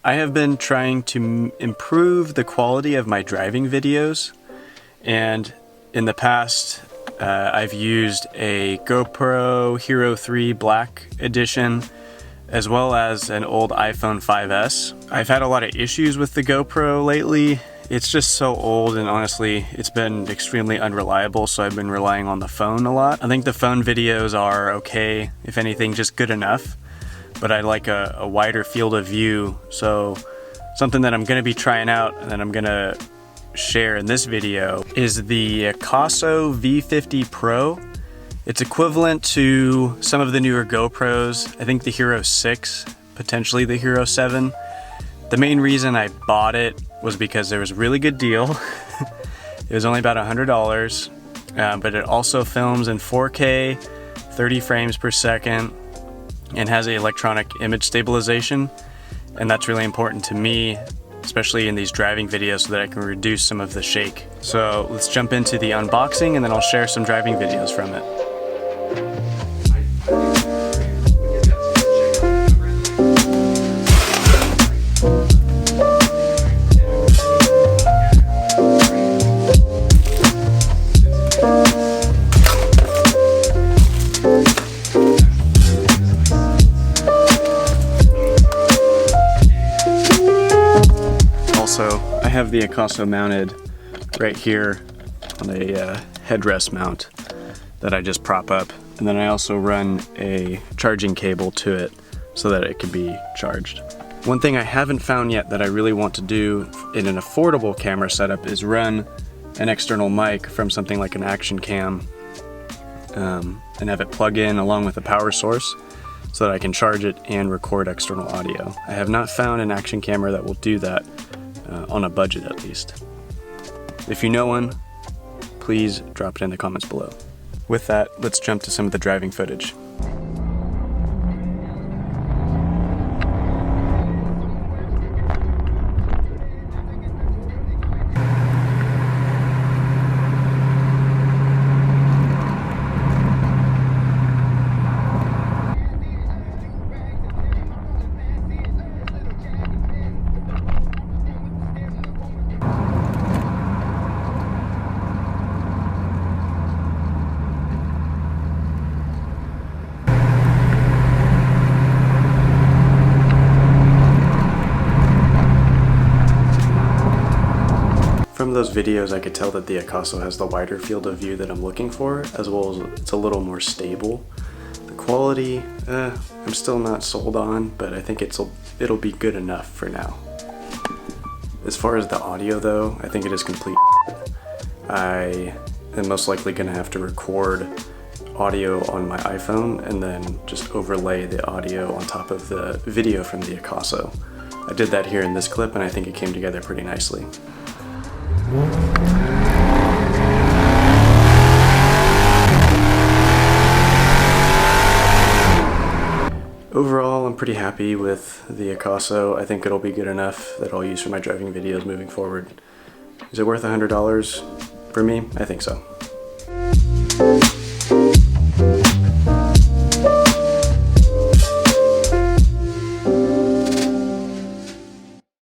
I have been trying to improve the quality of my driving videos, and in the past I've used a GoPro Hero 3 Black Edition as well as an old iPhone 5S. I've had a lot of issues with the GoPro lately. It's just so old, and honestly it's been extremely unreliable, so I've been relying on the phone a lot. I think the phone videos are okay, if anything just good enough, but I like a wider field of view. So something that I'm going to be trying out and that I'm going to share in this video is the Akaso V50 Pro. It's equivalent to some of the newer GoPros. I think the Hero 6, potentially the Hero 7. The main reason I bought it was because there was a really good deal. It was only about $100, but it also films in 4K, 30 frames per second, and has an electronic image stabilization. And that's really important to me, especially in these driving videos, so that I can reduce some of the shake. So let's jump into the unboxing, and then I'll share some driving videos from it. I have the Akaso mounted right here on a headrest mount that I just prop up, and then I also run a charging cable to it so that it can be charged. One thing I haven't found yet that I really want to do in an affordable camera setup is run an external mic from something like an action cam and have it plug in along with a power source so that I can charge it and record external audio. I have not found an action camera that will do that. On a budget at least. If you know one, please drop it in the comments below. With that, let's jump to some of the driving footage. From those videos I could tell that the Akaso has the wider field of view that I'm looking for, as well as it's a little more stable. The quality, I'm still not sold on, but I think it'll be good enough for now. As far as the audio though, I think it is complete. I am most likely going to have to record audio on my iPhone and then just overlay the audio on top of the video from the Akaso. I did that here in this clip, and I think it came together pretty nicely. Overall, I'm pretty happy with the Akaso. I think it'll be good enough that I'll use for my driving videos moving forward. Is it worth $100 for me? I think so.